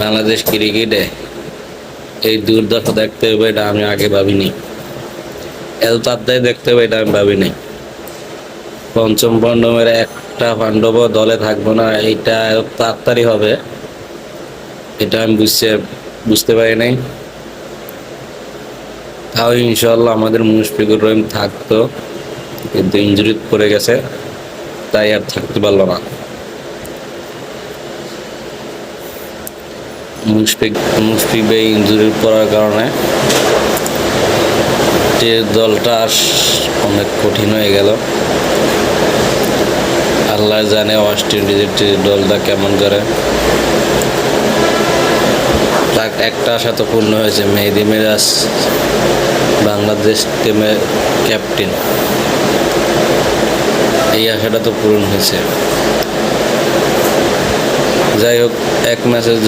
বাংলাদেশ ক্রিকেটে এই দুর্দশা দেখতে হবে এটা আমি আগে ভাবিনি। এত তাড়াতাড়ি দেখতে হবে এটা আমি ভাবিনি। পঞ্চম পাণ্ডবের একটা পাণ্ডব দলে থাকবো না, এইটা এত তাড়াতাড়ি হবে এটা আমি বুঝতে পারি নাই। তাও ইনশাল্লাহ আমাদের মুশফিকুর রহিম থাকতো, কিন্তু ইনজুরি পড়ে গেছে, তাই আর থাকতে পারলো না। মুশফিক ভাই ইনজুরি পড়ার কারণে যে দলটা অনেক কঠিন হয়ে গেল। আল্লাহ জানে ওয়েস্ট ইন্ডিজের দলটা কেমন করে। একটা আশা তো পূর্ণ হয়েছে, মেহেদী মিরাজ বাংলাদেশ টিমের ক্যাপ্টেন, এই আশাটা তো পূরণ হয়েছে। যাই হোক, এক ম্যাচের